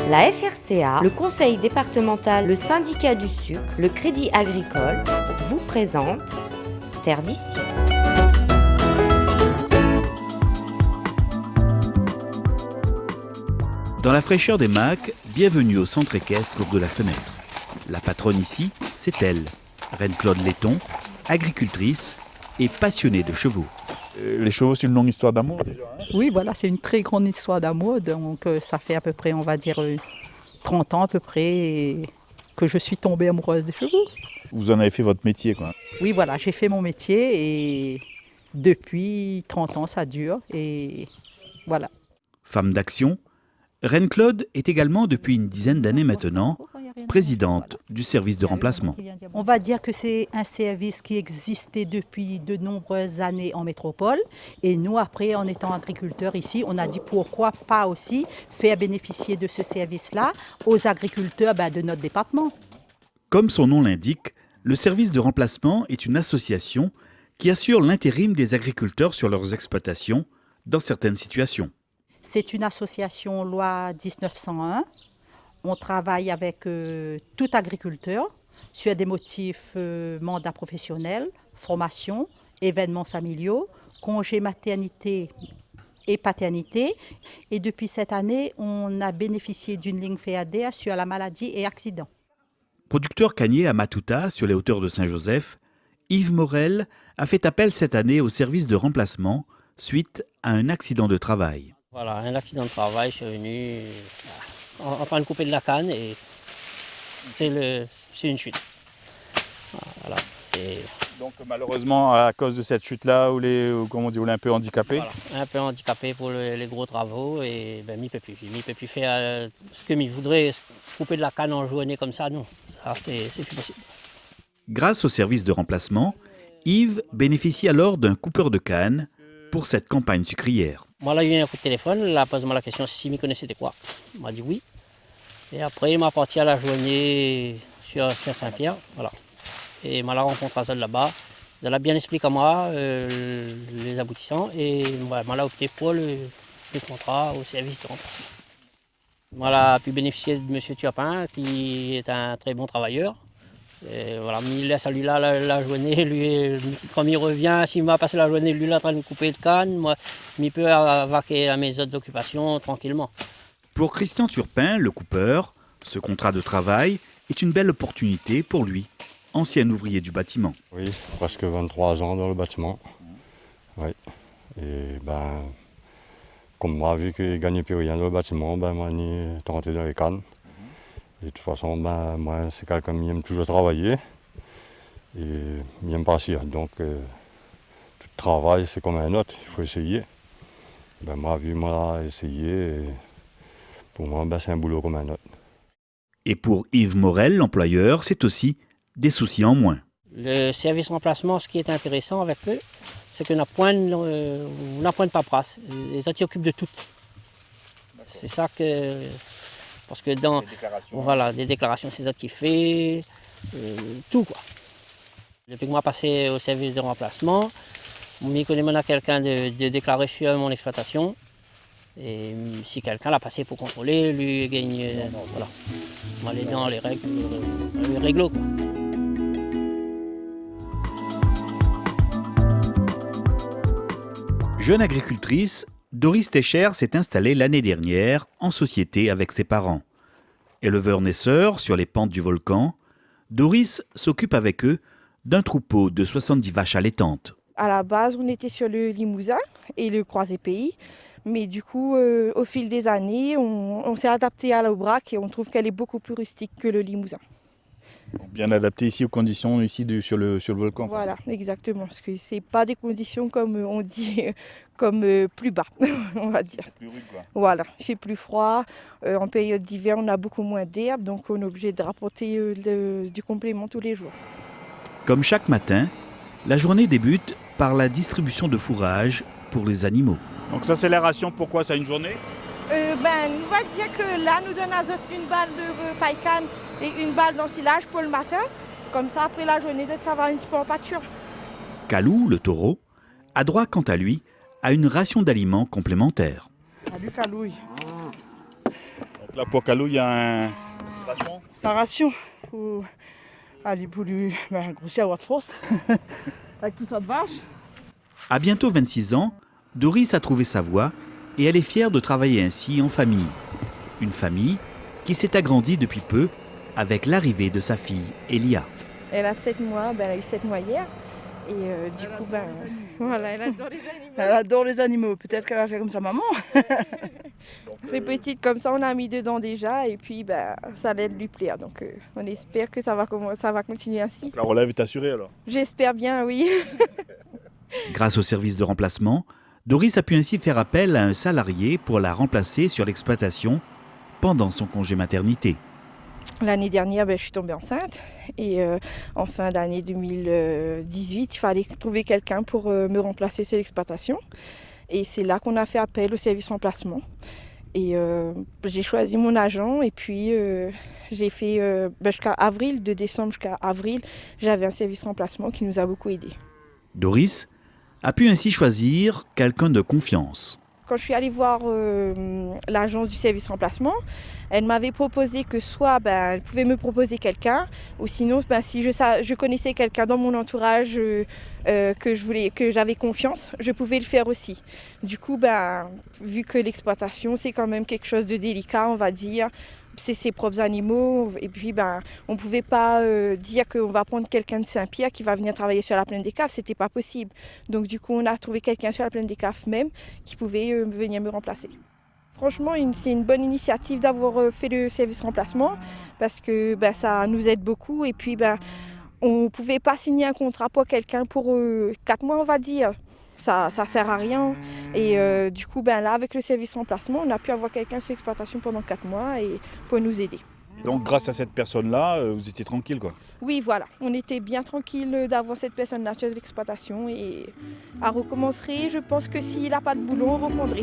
La FRCA, le Conseil départemental, le syndicat du sucre, le Crédit agricole vous présentent Terre d'ici. Dans la fraîcheur des Macs, bienvenue au centre équestre de la Fenêtre. La patronne ici, c'est elle, Reine-Claude Letton, agricultrice et passionnée de chevaux. Les chevaux, c'est une longue histoire d'amour déjà. Oui, voilà, c'est une très grande histoire d'amour. Donc ça fait à peu près, on va dire, 30 ans à peu près que je suis tombée amoureuse des chevaux. Vous en avez fait votre métier, quoi. Oui, voilà, j'ai fait mon métier et depuis 30 ans, ça dure. Et voilà. Femme d'action, Reine-Claude est également, depuis une dizaine d'années maintenant, présidente du service de remplacement. On va dire que c'est un service qui existait depuis de nombreuses années en métropole. Et nous, après, en étant agriculteurs ici, on a dit pourquoi pas aussi faire bénéficier de ce service-là aux agriculteurs de notre département. Comme son nom l'indique, le service de remplacement est une association qui assure l'intérim des agriculteurs sur leurs exploitations dans certaines situations. C'est une association loi 1901. On travaille avec tout agriculteur sur des motifs mandat professionnel, formation, événements familiaux, congés maternité et paternité. Et depuis cette année, on a bénéficié d'une ligne FEAD sur la maladie et accident. Producteur canier à Matouta, sur les hauteurs de Saint-Joseph, Yves Morel a fait appel cette année au service de remplacement suite à un accident de travail. Voilà, un accident de travail, je suis venu en train de couper de la canne et c'est une chute. Voilà. Et Donc malheureusement, à cause de cette chute-là, vous l'êtes un peu handicapé. voilà, un peu handicapé pour les gros travaux et m'y peut plus. M'y peut plus faire ce que m'y voudrait, couper de la canne en journée comme ça, non. Alors c'est plus possible. Grâce au service de remplacement, Yves bénéficie alors d'un coupeur de canne pour cette campagne sucrière. Moi là, il y a eu un coup de téléphone, là, pose-moi la question s'il m'y connaissait quoi. Il m'a dit oui. Et après, il m'a parti à la journée sur Saint-Pierre, voilà. Et il m'a rencontré à ça là-bas. Il a bien expliqué à moi les aboutissants et voilà, il m'a opté pour le contrat au service de remplacement. Voilà, a pu bénéficier de M. Thiopin, qui est un très bon travailleur. Et voilà, il laisse à lui là la journée, lui, comme il revient, s'il m'a passé la journée, lui là en train de couper le canne, moi, il peut vaquer à mes autres occupations tranquillement. Pour Christian Turpin, le coupeur, ce contrat de travail est une belle opportunité pour lui, ancien ouvrier du bâtiment. Oui, presque 23 ans dans le bâtiment. Oui. Et comme moi, vu qu'il ne gagnait plus rien dans le bâtiment, moi, j'ai tenté dans les cannes. Et de toute façon, moi, c'est quelqu'un qui aime toujours travailler et il aime partir. Donc, tout travail, c'est comme un autre, il faut essayer. Moi, vu moi, essayé, pour moi, c'est un boulot comme un autre. Et pour Yves Morel, l'employeur, c'est aussi des soucis en moins. Le service remplacement, ce qui est intéressant avec eux, c'est qu'on n'a point de paperasse. Les autres s'occupent de tout. C'est ça que... Parce que dans des déclarations, c'est ça qui fait tout quoi. Depuis que moi passé au service de remplacement, je connais maintenant quelqu'un de déclaré sur mon exploitation. Et si quelqu'un l'a passé pour contrôler, lui gagne. Voilà. On est dans les règles, les réglos quoi. Jeune agricultrice, Doris Técher s'est installée l'année dernière en société avec ses parents. Éleveur-naisseur sur les pentes du volcan, Doris s'occupe avec eux d'un troupeau de 70 vaches allaitantes. À la base, on était sur le Limousin et le Croisé Pays. Mais du coup, au fil des années, on s'est adapté à l'Aubrac et on trouve qu'elle est beaucoup plus rustique que le Limousin. Bien adapté ici aux conditions ici sur le volcan. Voilà, exactement. Parce que c'est pas des conditions comme on dit, comme plus bas, on va dire. C'est plus rude, quoi. Voilà, il fait plus froid. En période d'hiver, on a beaucoup moins d'herbe, donc on est obligé de rapporter du complément tous les jours. Comme chaque matin, la journée débute par la distribution de fourrage pour les animaux. Donc ça, c'est la ration. Pourquoi ça, une journée? On va dire que là, nous donne une balle de paille-canne et une balle d'ensilage pour le matin. Comme ça, après la journée, ça va un petit peu en pâture. Calou, le taureau, a droit quant à lui à une ration d'aliments complémentaire. Salut Calouille. Donc là, pour Calou, il y a un... ration. La ration pour aller pour lui grossir avoir de force avec tout ça de vache. À bientôt 26 ans, Doris a trouvé sa voie et elle est fière de travailler ainsi en famille. Une famille qui s'est agrandie depuis peu avec l'arrivée de sa fille Elia. Elle a 7 mois, elle a eu 7 mois hier. Et du coup, voilà, elle adore les animaux. Elle adore les animaux, peut-être qu'elle va faire comme sa maman. C'est petite comme ça, on a mis dedans déjà et puis ça allait lui plaire. Donc on espère que ça va continuer ainsi. La relève est assurée alors. J'espère bien, oui. Grâce au service de remplacement, Doris a pu ainsi faire appel à un salarié pour la remplacer sur l'exploitation pendant son congé maternité. L'année dernière, je suis tombée enceinte et en fin d'année 2018, il fallait trouver quelqu'un pour me remplacer sur l'exploitation. Et c'est là qu'on a fait appel au service remplacement. Et j'ai choisi mon agent et puis j'ai fait jusqu'à avril, de décembre jusqu'à avril, j'avais un service remplacement qui nous a beaucoup aidés. Doris a pu ainsi choisir quelqu'un de confiance. Quand je suis allée voir l'agence du service remplacement, elle m'avait proposé que soit elle pouvait me proposer quelqu'un, ou sinon si je connaissais quelqu'un dans mon entourage que j'avais confiance, je pouvais le faire aussi. Du coup, vu que l'exploitation c'est quand même quelque chose de délicat, on va dire, c'est ses propres animaux, et puis on ne pouvait pas dire qu'on va prendre quelqu'un de Saint-Pierre qui va venir travailler sur la plaine des Caves, c'était pas possible. Donc du coup on a trouvé quelqu'un sur la plaine des Caves même qui pouvait venir me remplacer. Franchement, c'est une bonne initiative d'avoir fait le service remplacement parce que ça nous aide beaucoup et puis on ne pouvait pas signer un contrat pour quelqu'un pour 4 mois on va dire. Ça sert à rien. Et du coup, là, avec le service remplacement, on a pu avoir quelqu'un sur l'exploitation pendant 4 mois et pour nous aider. Et donc, grâce à cette personne-là, vous étiez tranquille, quoi. Oui, voilà. On était bien tranquille d'avoir cette personne-là sur l'exploitation et elle recommencerait. Je pense que s'il n'a pas de boulot, on reprendrait.